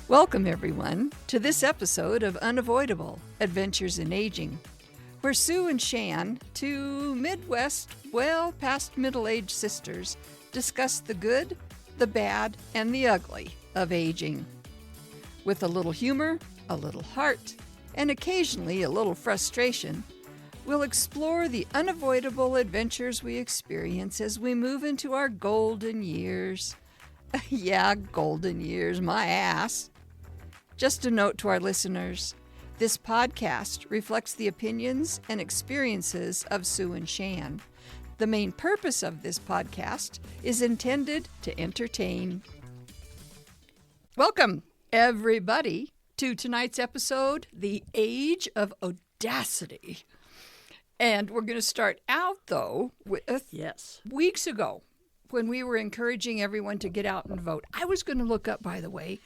Welcome, everyone, to this episode of Unavoidable Adventures in Aging, where Sue and Shan, two Midwest, past middle-aged sisters, discuss the good, the bad, and the ugly of aging. With a little humor, a little heart, and occasionally a little frustration, we'll explore the unavoidable adventures we experience as we move into our golden years. Yeah, golden years, my ass. Just a note to our listeners, this podcast reflects the opinions and experiences of Sue and Shan. The main purpose of this podcast is intended to entertain. Welcome, everybody, to tonight's episode, The Age of Audacity. And we're going to start out, though, with weeks ago, when we were encouraging everyone to get out and vote. I was going to look up, by the way,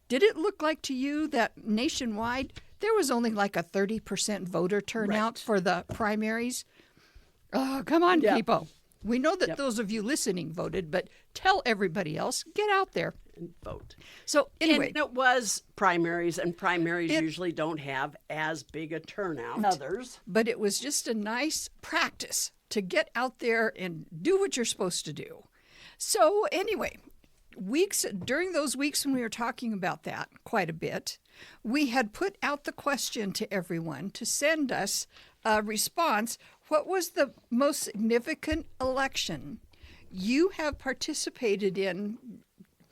did it look like to you that nationwide there was only like a 30% voter turnout for the primaries? Oh, come on, people. We know that those of you listening voted, but tell everybody else, get out there and vote. So anyway. And it was primaries, and primaries usually don't have as big a turnout as others. But it was just a nice practice to get out there and do what you're supposed to do. So anyway, during those weeks when we were talking about that quite a bit, we had put out the question to everyone to send us a response. What was the most significant election you have participated in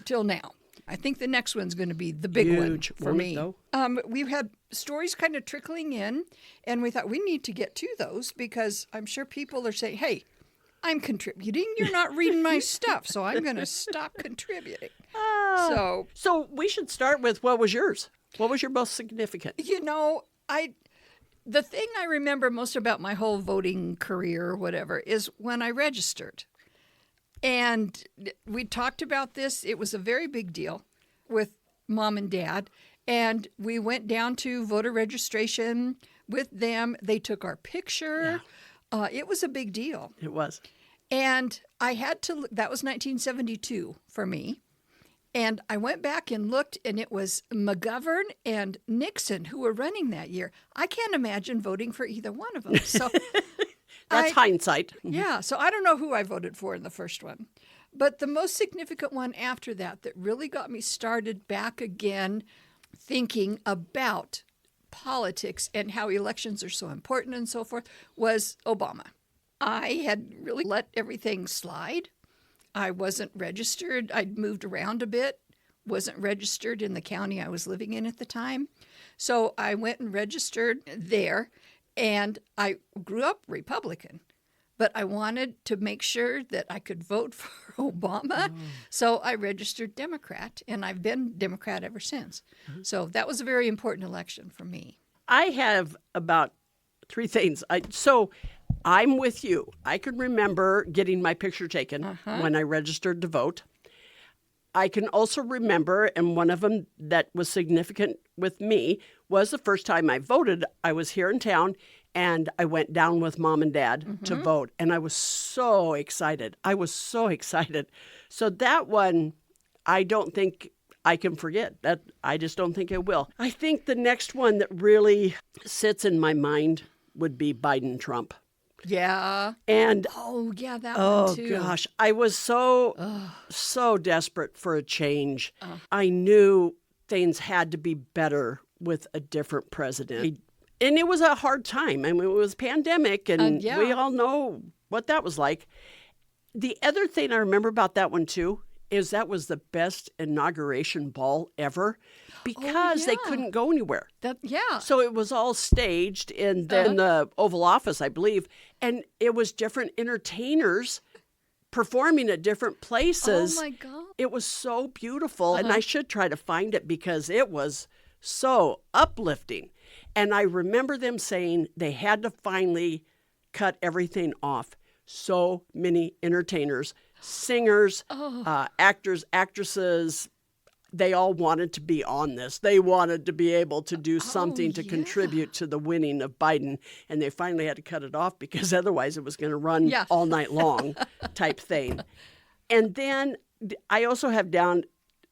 till now? I think the next one's going to be the big one for me. We've had stories kind of trickling in, and we thought we need to get to those because I'm sure people are saying, hey, I'm contributing. You're not reading my stuff, so I'm going to stop contributing. So we should start with what was yours? What was your most significant? You know, the thing I remember most about my whole voting career or whatever is when I registered. And we talked about this. It was a very big deal with Mom and Dad. And we went down to voter registration with them. They took our picture. Yeah. It was a big deal. It was. And I had to, that was 1972 for me. And I went back and looked, and it was McGovern and Nixon who were running that year. I can't imagine voting for either one of them. So that's hindsight. Yeah, so I don't know who I voted for in the first one. But the most significant one after that really got me started back again thinking about politics and how elections are so important and so forth was Obama. I had really let everything slide. I wasn't registered. I'd moved around a bit, wasn't registered in the county I was living in at the time. So I went and registered there, and I grew up Republican. But I wanted to make sure that I could vote for Obama. So I registered Democrat, and I've been Democrat ever since. So that was a very important election for me. I have about three things. So I'm with you. I can remember getting my picture taken when I registered to vote. I can also remember, and one of them that was significant with me was the first time I voted. I was here in town, and I went down with Mom and Dad to vote, and I was so excited. So that one, I don't think I can forget. That I just don't think I will. I think the next one that really sits in my mind would be Biden-Trump. Yeah. And that one too. Oh gosh, I was so desperate for a change. I knew things had to be better with a different president. And it was a hard time. I mean, it was a pandemic, and we all know what that was like. The other thing I remember about that one too is that was the best inauguration ball ever because they couldn't go anywhere. So it was all staged in the Oval Office, I believe, and it was different entertainers performing at different places. Oh, my God. It was so beautiful, and I should try to find it because it was so uplifting. And I remember them saying they had to finally cut everything off. So many entertainers, singers, actors, actresses, they all wanted to be on this. They wanted to be able to do something to contribute to the winning of Biden. And they finally had to cut it off because otherwise it was going to run all night long type thing. And then I also have down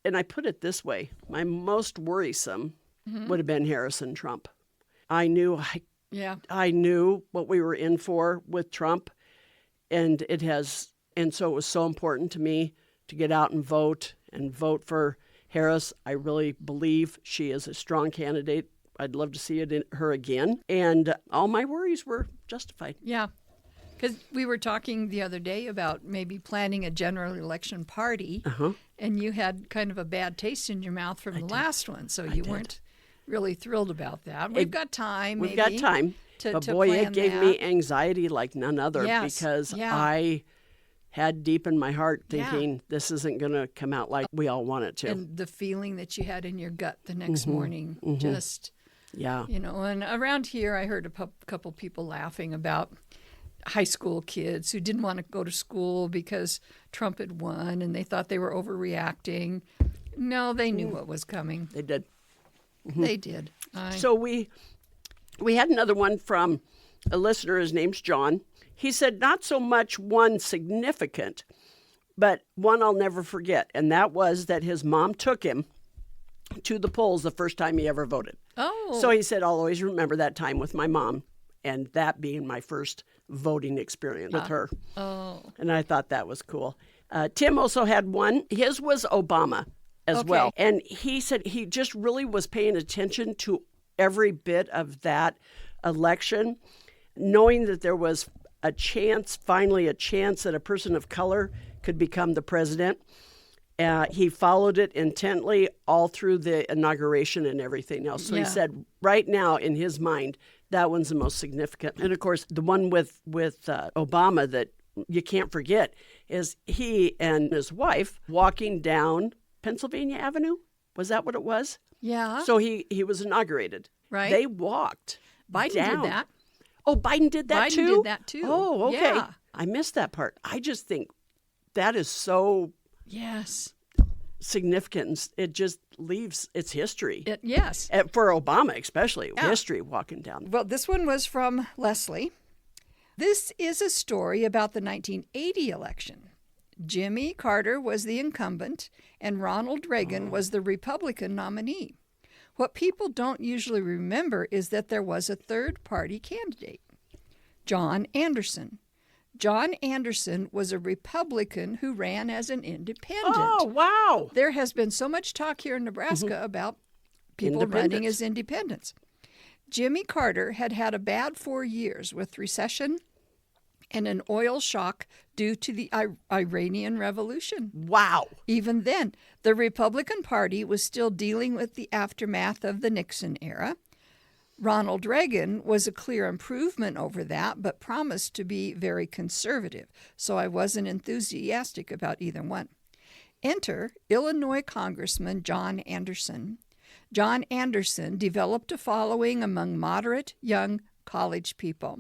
and I put it this way, my most worrisome would have been Harris and Trump. I knew what we were in for with Trump, and so it was so important to me to get out and vote for Harris. I really believe she is a strong candidate. I'd love to see her again. And all my worries were justified. Yeah. Because we were talking the other day about maybe planning a general election party, and you had kind of a bad taste in your mouth from the last one, so you weren't really thrilled about that. We've got time. We've got time. But boy, it gave me anxiety like none other because I had deep in my heart thinking this isn't going to come out like we all want it to. And the feeling that you had in your gut the next morning, just, yeah. you know, and around here I heard a couple people laughing about high school kids who didn't want to go to school because Trump had won and they thought they were overreacting. No, they knew what was coming. They did. They did. So we had another one from a listener. His name's John. He said, not so much one significant, but one I'll never forget. And that was that his mom took him to the polls the first time he ever voted. Oh. So he said, I'll always remember that time with my mom, and that being my first voting experience with her. Oh. And I thought that was cool. Tim also had one. His was Obama as well. And he said he just really was paying attention to every bit of that election, knowing that there was finally a chance that a person of color could become the president. He followed it intently all through the inauguration and everything else. So he said right now in his mind, that one's the most significant. And of course, the one with Obama that you can't forget is he and his wife walking down Pennsylvania Avenue. Was that what it was? Yeah. So he was inaugurated. Right. They walked Biden down. did that. Oh, Biden did that too? Biden did that too. Oh, okay. Yeah. I missed that part. I just think that is so significant. It just leaves its history. Yes. For Obama especially, history walking down. Well, this one was from Leslie. This is a story about the 1980 election. Jimmy Carter was the incumbent, and Ronald Reagan was the Republican nominee. What people don't usually remember is that there was a third-party candidate, John Anderson. John Anderson was a Republican who ran as an independent. Oh, wow. There has been so much talk here in Nebraska about people running as independents. Jimmy Carter had had a bad 4 years with recession and an oil shock due to the Iranian Revolution. Wow. Even then, the Republican Party was still dealing with the aftermath of the Nixon era. Ronald Reagan was a clear improvement over that, but promised to be very conservative, so I wasn't enthusiastic about either one. Enter Illinois Congressman John Anderson. John Anderson developed a following among moderate, young college people.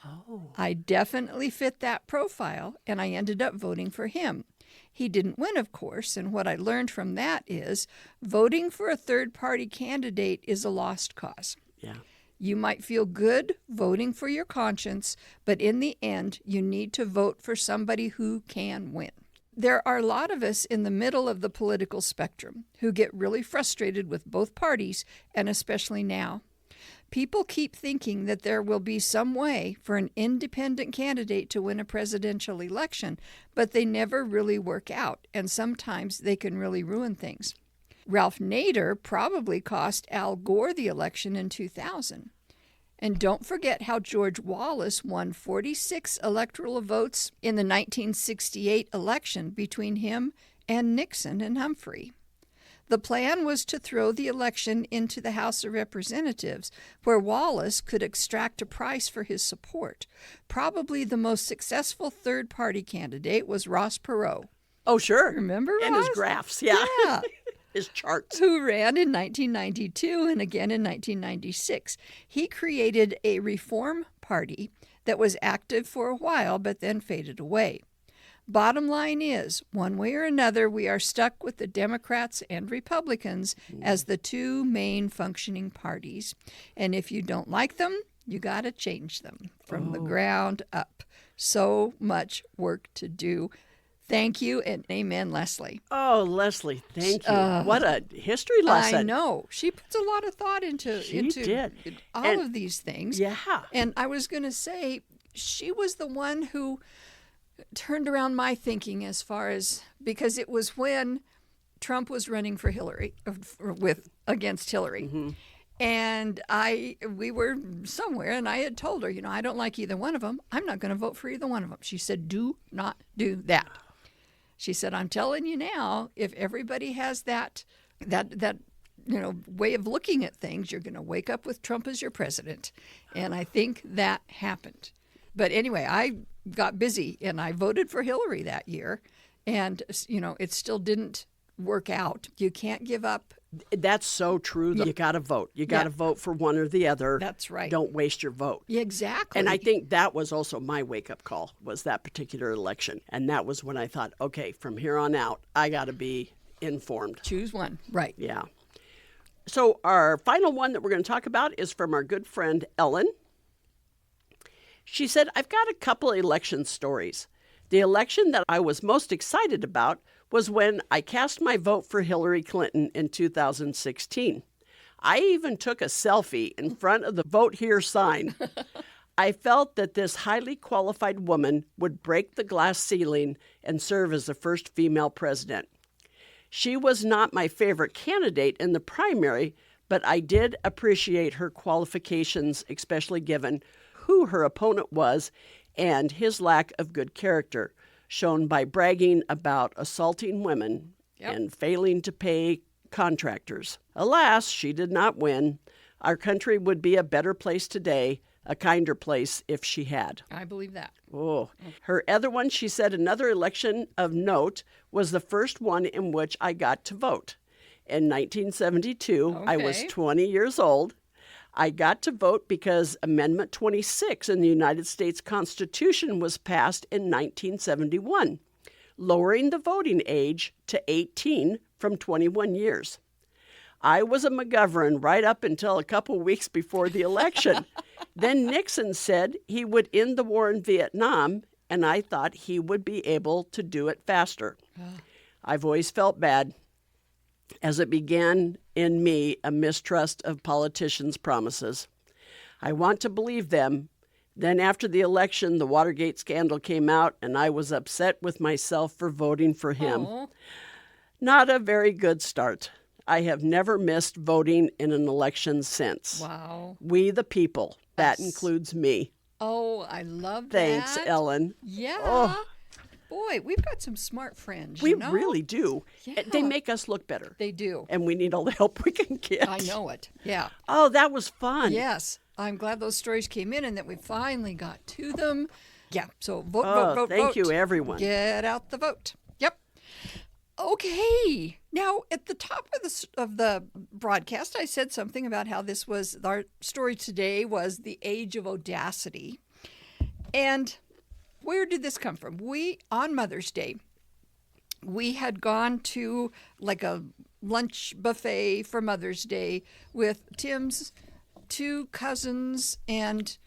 Oh. I definitely fit that profile, and I ended up voting for him. He didn't win, of course, and what I learned from that is voting for a third-party candidate is a lost cause. Yeah. You might feel good voting for your conscience, but in the end, you need to vote for somebody who can win. There are a lot of us in the middle of the political spectrum who get really frustrated with both parties, and especially now. People keep thinking that there will be some way for an independent candidate to win a presidential election, but they never really work out, and sometimes they can really ruin things. Ralph Nader probably cost Al Gore the election in 2000. And don't forget how George Wallace won 46 electoral votes in the 1968 election between him and Nixon and Humphrey. The plan was to throw the election into the House of Representatives, where Wallace could extract a price for his support. Probably the most successful third-party candidate was Ross Perot. Oh, sure. Remember Ross? And his graphs, yeah. His charts. Who ran in 1992 and again in 1996. He created a reform party that was active for a while but then faded away. Bottom line is, one way or another, we are stuck with the Democrats and Republicans as the two main functioning parties. And if you don't like them, you got to change them from the ground up. So much work to do. Thank you and amen, Leslie. Oh, Leslie, thank you. What a history lesson. I know. She puts a lot of thought into did. all of these things. Yeah. And I was going to say, she was the one who turned around my thinking as far as, because it was when Trump was running for Hillary, against Hillary. Mm-hmm. And we were somewhere, and I had told her, I don't like either one of them. I'm not going to vote for either one of them. She said, do not do that. She said, I'm telling you now, if everybody has that way of looking at things, you're going to wake up with Trump as your president. And I think that happened. But anyway, I got busy, and I voted for Hillary that year. And, it still didn't work out. You can't give up. That's so true. You got to vote. You got to vote for one or the other. That's right. Don't waste your vote. Exactly. And I think that was also my wake-up call, was that particular election. And that was when I thought, okay, from here on out, I got to be informed. Choose one. Right. Yeah. So our final one that we're going to talk about is from our good friend Ellen. She said, I've got a couple of election stories. The election that I was most excited about was when I cast my vote for Hillary Clinton in 2016. I even took a selfie in front of the Vote Here sign. I felt that this highly qualified woman would break the glass ceiling and serve as the first female president. She was not my favorite candidate in the primary, but I did appreciate her qualifications, especially given who her opponent was and his lack of good character, shown by bragging about assaulting women and failing to pay contractors. Alas, she did not win. Our country would be a better place today, a kinder place if she had. I believe that. Oh, her other one, she said, another election of note was the first one in which I got to vote. In 1972, I was 20 years old. I got to vote because Amendment 26 in the United States Constitution was passed in 1971, lowering the voting age to 18 from 21 years. I was a McGovern right up until a couple weeks before the election. Then Nixon said he would end the war in Vietnam, and I thought he would be able to do it faster. I've always felt bad, as it began in me a mistrust of politicians' promises. I want to believe them. Then after the election, the Watergate scandal came out, and I was upset with myself for voting for him. Aww. Not a very good start. I have never missed voting in an election since. Wow. We the people. That includes me. Oh, I love Thanks, that. Ellen. Yeah. Oh. Boy, we've got some smart friends. We really do. Yeah. They make us look better. They do. And we need all the help we can get. I know it. Yeah. Oh, that was fun. Yes. I'm glad those stories came in and that we finally got to them. Yeah. So vote. Thank you, everyone. Get out the vote. Yep. Okay. Now, at the top of the broadcast, I said something about how this was, our story today was the Age of Audacity. And where did this come from? On Mother's Day, we had gone to like a lunch buffet for Mother's Day with Tim's two cousins and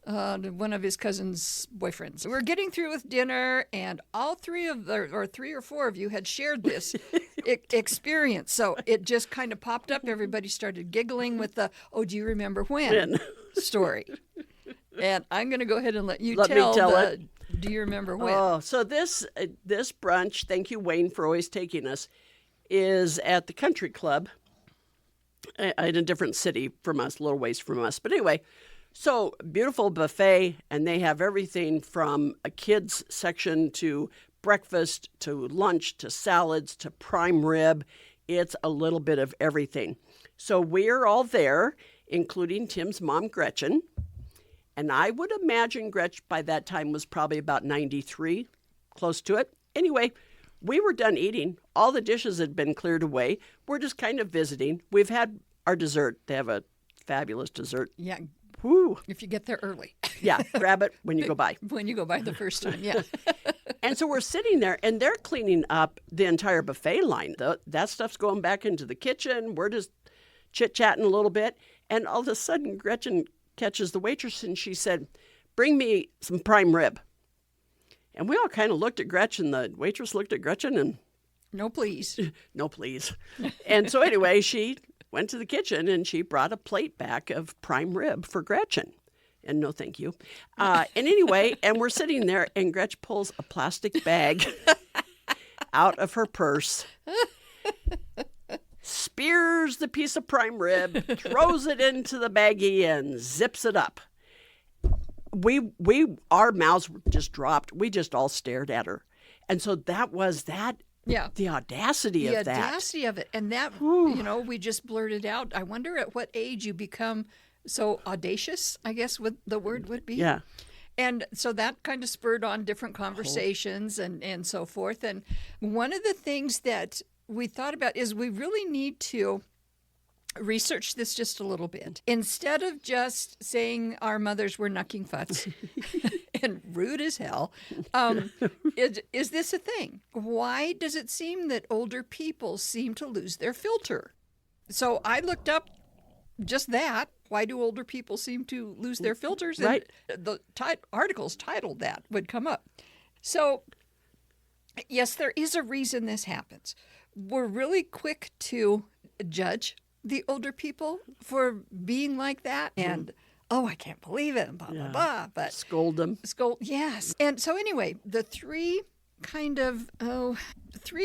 one of his cousin's boyfriends. We were getting through with dinner, and all three or four of you had shared this experience. So it just kind of popped up. Everybody started giggling with the, oh, do you remember when story? And I'm going to go ahead and let me tell it. Do you remember when? Oh, so this brunch, thank you, Wayne, for always taking us, is at the country club in a different city from us, a little ways from us. But anyway, so beautiful buffet, and they have everything from a kids section to breakfast to lunch to salads to prime rib. It's a little bit of everything. So we're all there, including Tim's mom, Gretchen. And I would imagine Gretchen by that time was probably about 93, close to it. Anyway, we were done eating. All the dishes had been cleared away. We're just kind of visiting. We've had our dessert. They have a fabulous dessert. Yeah. Woo. If you get there early. Yeah, grab it when you go by. When you go by the first time, yeah. And so we're sitting there, and they're cleaning up the entire buffet line. That stuff's going back into the kitchen. We're just chit-chatting a little bit. And all of a sudden, Gretchen catches the waitress, and she said, bring me some prime rib. And we all kind of looked at Gretchen. The waitress looked at Gretchen and, No, please. no, please. And so anyway, she went to the kitchen and she brought a plate back of prime rib for Gretchen. And no, thank you. And anyway, and we're sitting there and Gretchen pulls a plastic bag out of her purse, spears the piece of prime rib, throws it into the baggie and zips it up. Our mouths just dropped. We just all stared at her. And so that was that. Yeah. The audacity of that. The audacity of it. And that, we just blurted out. I wonder at what age you become so audacious, I guess what the word would be. Yeah. And so that kind of spurred on different conversations and so forth. And one of the things that we thought about is we really need to research this just a little bit. Instead of just saying our mothers were knucking futs and rude as hell, is this a thing? Why does it seem that older people seem to lose their filter? So I looked up just that. Why do older people seem to lose their filters? Right. And the articles titled that would come up. So, yes, there is a reason this happens. We're really quick to judge the older people for being like that. And, I can't believe it, and blah, blah, blah. But scold them. Yes. And so anyway, the three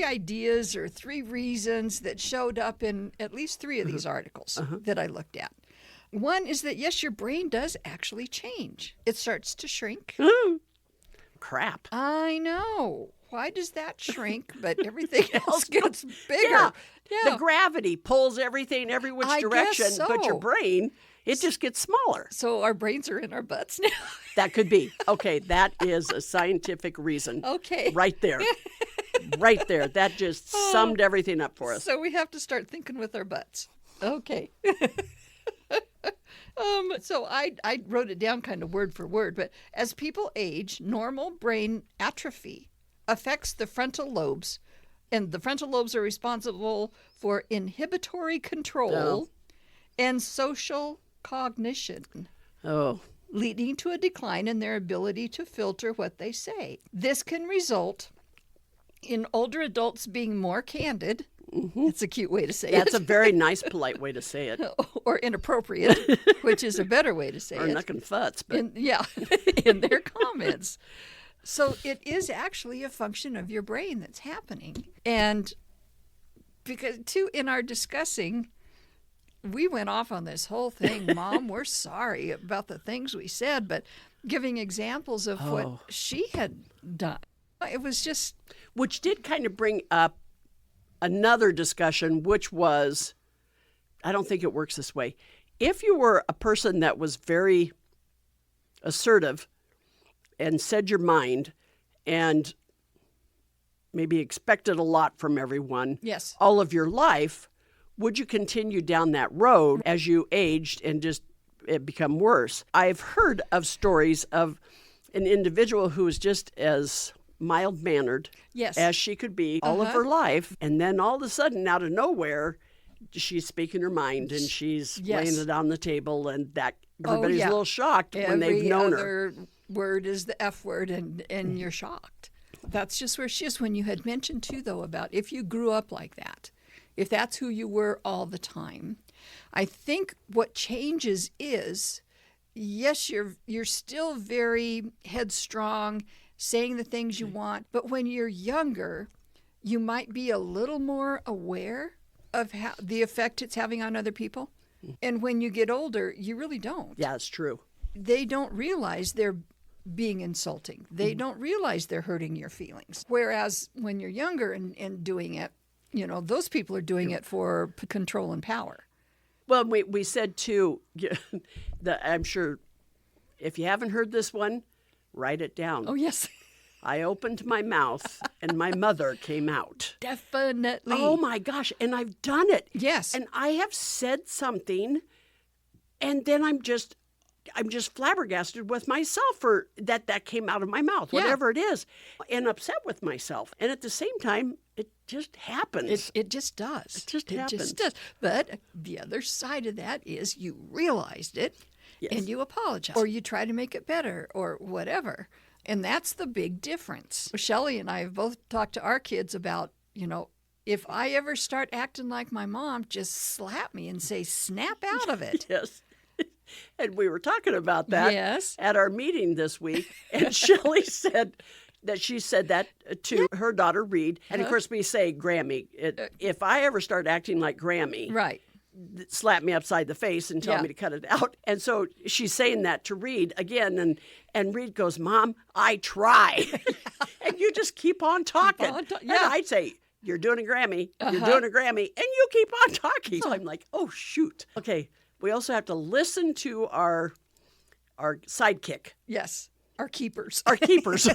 ideas or three reasons that showed up in at least three of these articles that I looked at. One is that, yes, your brain does actually change. It starts to shrink. Crap. I know. Why does that shrink, but everything else gets bigger? Yeah. The gravity pulls everything every which direction, guess so. but your brain, it just gets smaller. So our brains are in our butts now. That could be. Okay, that is a scientific reason. Okay. Right there. Right there. That just summed everything up for us. So we have to start thinking with our butts. Okay. So I wrote it down kind of word for word, but as people age, normal brain atrophy affects the frontal lobes, and the frontal lobes are responsible for inhibitory control and social cognition. Oh. Leading to a decline in their ability to filter what they say. This can result in older adults being more candid. It's a cute way to say it. That's a very nice, polite way to say it. Or inappropriate, which is a better way to say or it. Or knucking futs. But... in their comments. So it is actually a function of your brain that's happening. And because, too, in our discussing, we went off on this whole thing. Mom, we're sorry about the things we said, but giving examples of what she had done. It was just... Which did kind of bring up another discussion, which was, I don't think it works this way. If you were a person that was very assertive and said your mind and maybe expected a lot from everyone all of your life, would you continue down that road as you aged and just it become worse? I've heard of stories of an individual who was just as mild-mannered as she could be all of her life, and then all of a sudden, out of nowhere, she's speaking her mind and she's laying it on the table, and that everybody's a little shocked when they've known her. Every other word is the F word, and you're shocked. That's just where she is. When you had mentioned, too, though, about if you grew up like that, if that's who you were all the time, I think what changes is, yes, you're still very headstrong, saying the things you want, but when you're younger, you might be a little more aware of how the effect it's having on other people. And when you get older, you really don't. Yeah, it's true. They don't realize they're being insulting. They don't realize they're hurting your feelings. Whereas when you're younger and doing it, those people are doing it for control and power. Well, we said, too, I'm sure if you haven't heard this one, write it down. Oh, yes. I opened my mouth and my mother came out. Definitely. Oh, my gosh. And I've done it. Yes. And I have said something, and then I'm just flabbergasted with myself for that came out of my mouth, whatever it is, and upset with myself. And at the same time, it just happens. It just does. It just happens. Just does. But the other side of that is you realized it and you apologize or you try to make it better or whatever. And that's the big difference. Shelley and I have both talked to our kids about, if I ever start acting like my mom, just slap me and say, snap out of it. Yes. And we were talking about that Yes. at our meeting this week. And Shelley said that she said that to her daughter, Reed. And of course, we say Grammy. If I ever start acting like Grammy, Right. slap me upside the face and tell me to cut it out. And so she's saying that to Reed again. And Reed goes, Mom, I try. And you just keep on talking. And I'd say, you're doing a Grammy. You're doing a Grammy. And you keep on talking. So I'm like, oh, shoot. Okay. We also have to listen to our sidekick. Yes. Our keepers. Our keepers.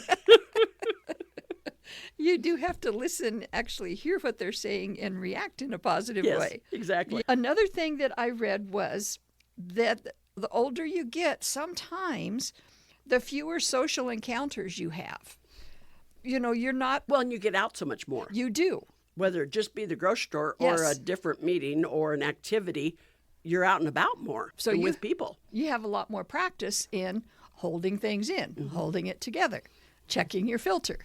You do have to listen, actually hear what they're saying and react in a positive way. Exactly. Another thing that I read was that the older you get, sometimes the fewer social encounters you have. You're not... Well, and you get out so much more. You do. Whether it just be the grocery store or a different meeting or an activity, you're out and about more with people. You have a lot more practice in holding things in, holding it together, checking your filter.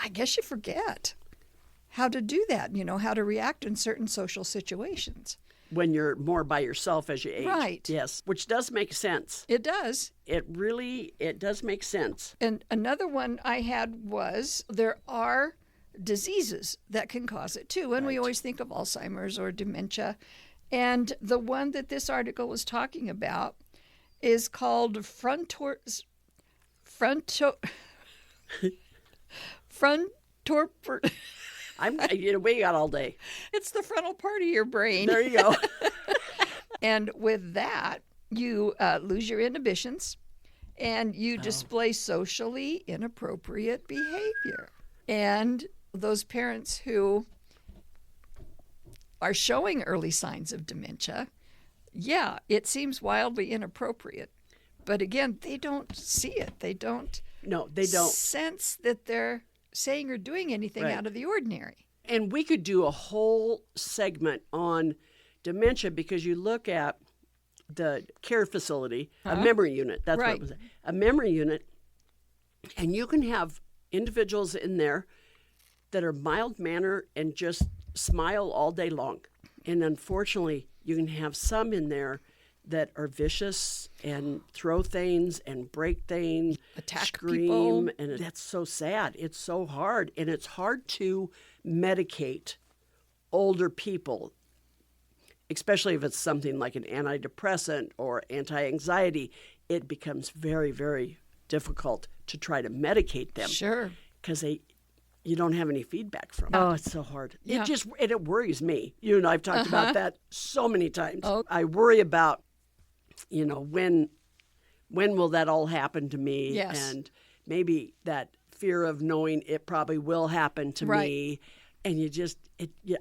I guess you forget how to do that, how to react in certain social situations. When you're more by yourself as you age. Right. Yes, which does make sense. It does. It does make sense. And another one I had was there are diseases that can cause it too. And we always think of Alzheimer's or dementia. And the one that this article was talking about is called We got all day. It's the frontal part of your brain. There you go. And with that, you lose your inhibitions and you display socially inappropriate behavior. And those parents who are showing early signs of dementia, it seems wildly inappropriate. But again, they don't see it. They don't. No, they don't sense that they're saying or doing anything out of the ordinary. And we could do a whole segment on dementia because you look at the care facility, a memory unit. That's what it was. A memory unit, and you can have individuals in there that are mild-mannered and just smile all day long. And unfortunately, you can have some in there that are vicious and throw things and break things, attack scream, people. And that's so sad. It's so hard. And it's hard to medicate older people, especially if it's something like an antidepressant or anti-anxiety. It becomes very, very difficult to try to medicate them. Sure. Because you don't have any feedback from them. Oh, it's so hard. Yeah. It worries me. You and I've talked about that so many times. Oh. I worry about, when will that all happen to me? Yes. And maybe that fear of knowing it probably will happen to me. And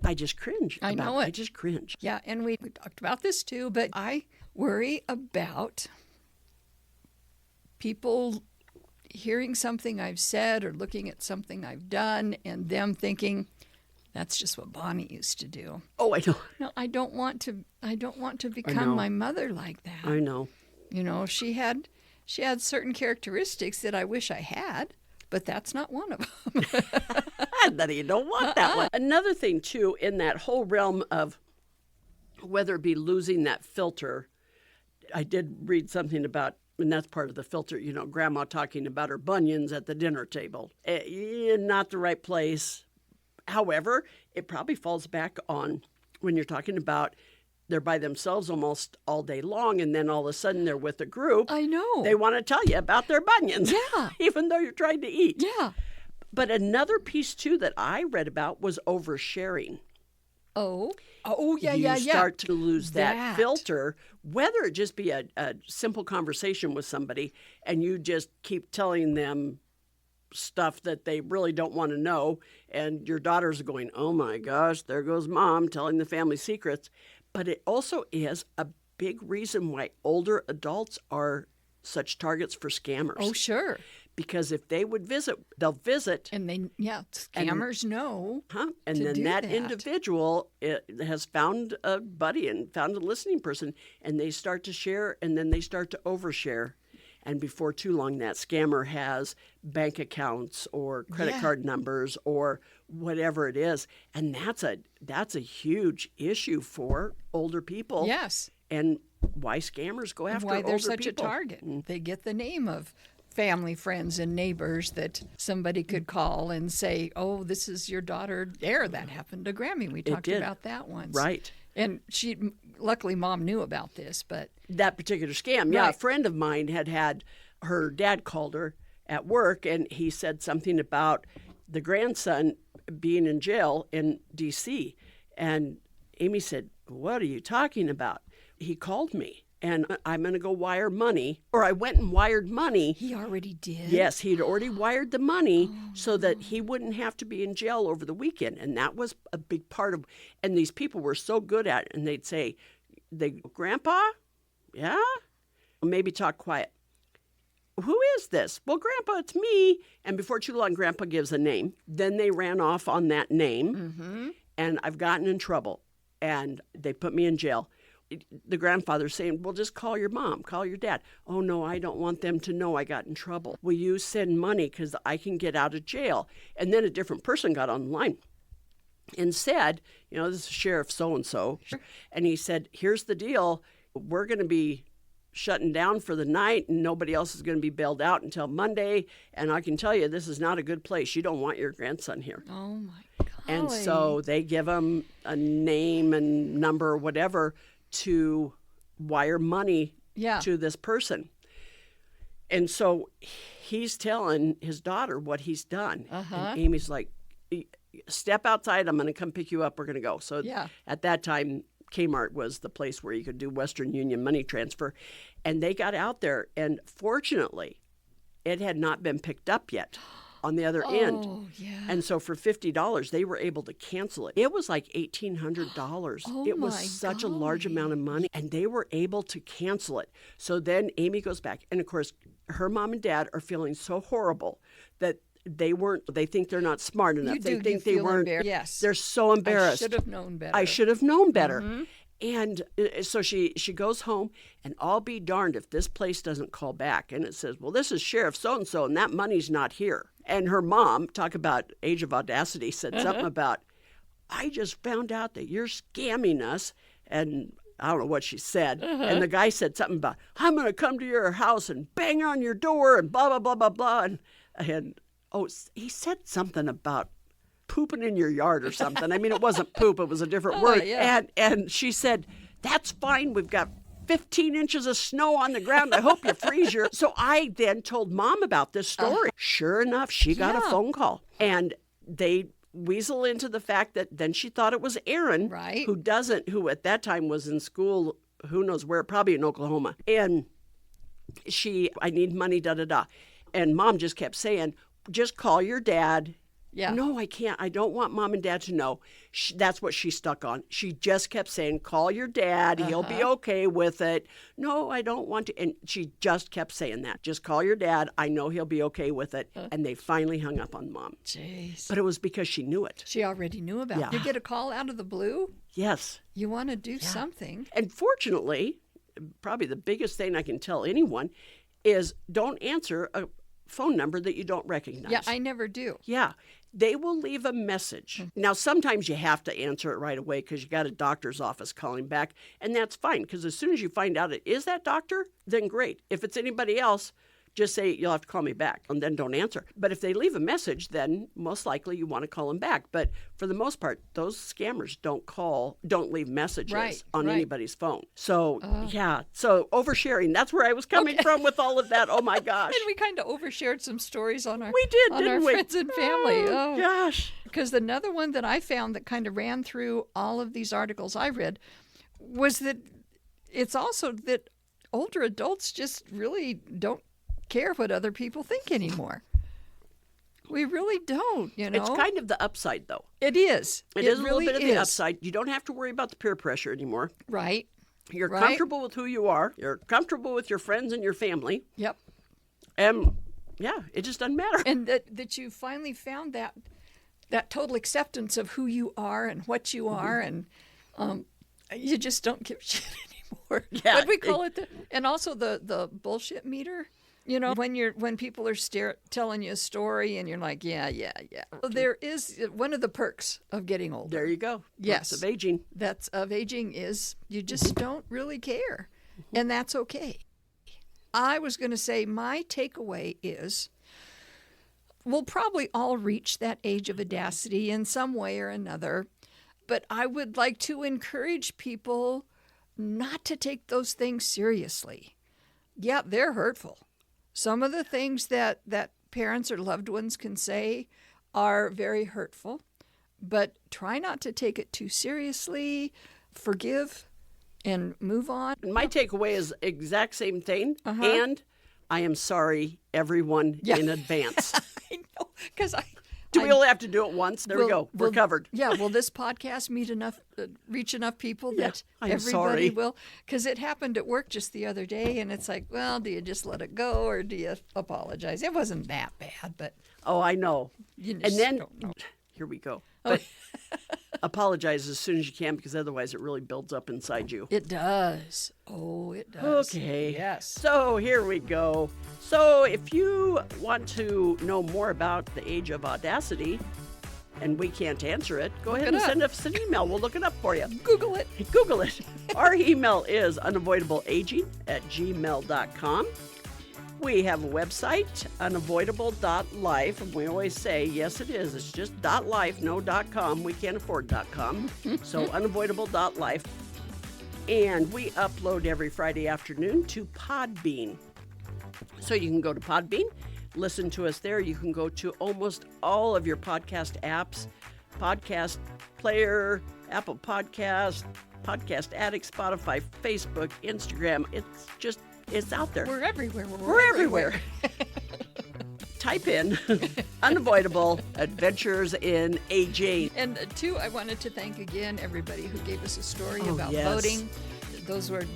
I just cringe. I know it. I just cringe. Yeah, and we talked about this too, but I worry about people hearing something I've said or looking at something I've done and them thinking, that's just what Bonnie used to do. Oh, I know. No, I don't want to become my mother like that. I know. She had certain characteristics that I wish I had, but that's not one of them. That you don't want that one. Another thing too, in that whole realm of whether it be losing that filter, I did read something about, and that's part of the filter, Grandma talking about her bunions at the dinner table. Not the right place. However, it probably falls back on when you're talking about they're by themselves almost all day long, and then all of a sudden they're with a group. I know. They want to tell you about their bunions. Yeah. Even though you're trying to eat. Yeah. But another piece, too, that I read about was oversharing. Oh, yeah. You start to lose that filter, whether it just be a simple conversation with somebody and you just keep telling them stuff that they really don't want to know, and your daughters are going, oh my gosh, there goes Mom telling the family secrets. But it also is a big reason why older adults are such targets for scammers. Oh, sure. Because if they would visit, they'll visit. And scammers know. And then that individual has found a buddy and found a listening person, and they start to share, and then they start to overshare. And before too long, that scammer has bank accounts or credit card numbers or whatever it is. And that's a huge issue for older people. Yes. And why scammers go after older people. Why they're such a target. They get the name of family, friends, and neighbors that somebody could call and say, oh, this is your daughter there. That happened to Grammy. We talked about that once. Right. And luckily Mom knew about this, but... That particular scam. Yeah, a friend of mine had her dad called her at work, and he said something about the grandson being in jail in D.C. And Amy said, what are you talking about? He called me. And I'm going to go wire money. Or I went and wired money. He already did? Yes, he'd already wired the money so that he wouldn't have to be in jail over the weekend. And that was a big part of, and these people were so good at it. And they'd say, Grandpa? Yeah? Maybe talk quiet. Who is this? Well, Grandpa, it's me. And before too long, Grandpa gives a name. Then they ran off on that name. And I've gotten in trouble. And they put me in jail. The grandfather's saying, well, just call your mom, call your dad. Oh, no, I don't want them to know I got in trouble. Will you send money because I can get out of jail? And then a different person got on the line and said, this is Sheriff so-and-so. And he said, here's the deal. We're going to be shutting down for the night and nobody else is going to be bailed out until Monday. And I can tell you, this is not a good place. You don't want your grandson here. Oh, my God. And so they give him a name and number or whatever to wire money to this person. And so he's telling his daughter what he's done. And Amy's like, step outside. I'm going to come pick you up. We're going to go. So at that time, Kmart was the place where you could do Western Union money transfer. And they got out there. And fortunately, it had not been picked up yet on the other end. And so for $50, they were able to cancel it. It was like $1,800. It was such a large amount of money, and they were able to cancel it. So then Amy goes back, and of course, her mom and dad are feeling so horrible that they think they're not smart enough. They think they weren't. Yes. They're so embarrassed. I should have known better. I should have known better. And so she goes home, and I'll be darned if this place doesn't call back. And it says, well, this is Sheriff so-and-so, and that money's not here. And her mom, talk about Age of Audacity, said something about, I just found out that you're scamming us. And I don't know what she said. And the guy said something about, I'm going to come to your house and bang on your door and blah, blah, blah, blah, blah. And he said something about pooping in your yard or something. I mean, it wasn't poop. It was a different word. Yeah. And she said, that's fine. We've got 15 inches of snow on the ground. I hope you freeze your... So I then told Mom about this story. Sure enough, she got a phone call. And they weasel into the fact that then she thought it was Aaron, who at that time was in school, who knows where, probably in Oklahoma. And I need money, da-da-da. And Mom just kept saying, just call your dad. Yeah. No, I can't. I don't want Mom and Dad to know. That's what she stuck on. She just kept saying, call your dad. He'll be okay with it. No, I don't want to. And she just kept saying that. Just call your dad. I know he'll be okay with it. And they finally hung up on Mom. Jeez. But it was because she knew it. She already knew about it. You get a call out of the blue? Yes. You want to do something. And fortunately, probably the biggest thing I can tell anyone is don't answer a phone number that you don't recognize. Yeah, I never do. Yeah. They will leave a message. Now, sometimes you have to answer it right away because you got a doctor's office calling back, and that's fine because as soon as you find out it is that doctor, then great. If it's anybody else, just say, you'll have to call me back, and then don't answer. But if they leave a message, then most likely you want to call them back. But for the most part, those scammers don't leave messages on anybody's phone. So, so oversharing, that's where I was coming from with all of that. Oh, my gosh. And we kind of overshared some stories on our, didn't we? friends and family. Oh, gosh. Because another one that I found that kind of ran through all of these articles I read was that it's also that older adults just really don't care what other people think anymore. We really don't, It's kind of the upside, though. It is. It is really a little bit of the upside. You don't have to worry about the peer pressure anymore. Right. You're comfortable with who you are. You're comfortable with your friends and your family. Yep. It just doesn't matter. And that you finally found that total acceptance of who you are and what you are, and you just don't give a shit anymore. Yeah. What we call it, and also the bullshit meter. You know, when people are telling you a story and you're like, yeah. Well, there is one of the perks of getting older. There you go. Yes. Perks of aging. That's of aging is you just don't really care. And that's okay. I was going to say my takeaway is we'll probably all reach that age of audacity in some way or another. But I would like to encourage people not to take those things seriously. Yeah, they're hurtful. Some of the things that parents or loved ones can say are very hurtful, but try not to take it too seriously. Forgive and move on. My takeaway is exact same thing, and I am sorry, everyone, in advance. I know, because Do we only have to do it once? There we go. We're covered. Yeah, will this podcast reach enough people that I'm everybody sorry. will? Because it happened at work just the other day, and it's like, well, do you just let it go or do you apologize? It wasn't that bad, but Oh, I know. you just And then, don't know. here we go. But apologize as soon as you can, because otherwise it really builds up inside you. It does. Oh, it does. Okay. Yes. So here we go. So if you want to know more about the Age of Audacity, and we can't answer it, go ahead it and up. send us an email. We'll look it up for you. Google it. Google it. Our email is unavoidableaging@gmail.com. We have a website, unavoidable.life, and we always say, yes, it is. It's just .life, no .com. We can't afford .com. So unavoidable.life. And we upload every Friday afternoon to Podbean. So you can go to Podbean, listen to us there. You can go to almost all of your podcast apps, Podcast Player, Apple Podcast, Podcast Addict, Spotify, Facebook, Instagram. It's out there. We're everywhere. We're everywhere. Type in Unavoidable Adventures in Aging. And two, I wanted to thank again everybody who gave us a story Oh, about yes. voting.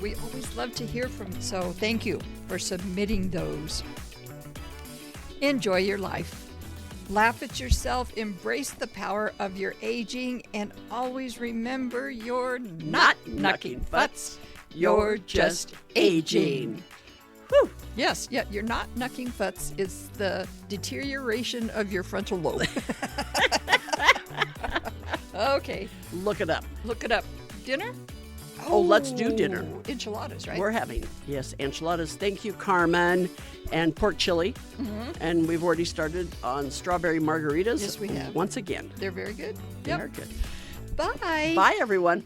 We always love to hear from you. So thank you for submitting those. Enjoy your life. Laugh at yourself, embrace the power of your aging, and always remember you're not knucking futz. You're just aging. Whew. Yes, yeah, you're not knucking futz. It's the deterioration of your frontal lobe. Okay, Look it up. look it up. Dinner? Oh, let's do dinner. Enchiladas, right? We're having, yes, enchiladas. Thank you, Carmen. And pork chili. And we've already started on strawberry margaritas. Yes, we have. Once again. They're very good. They are good. Bye. Bye, everyone.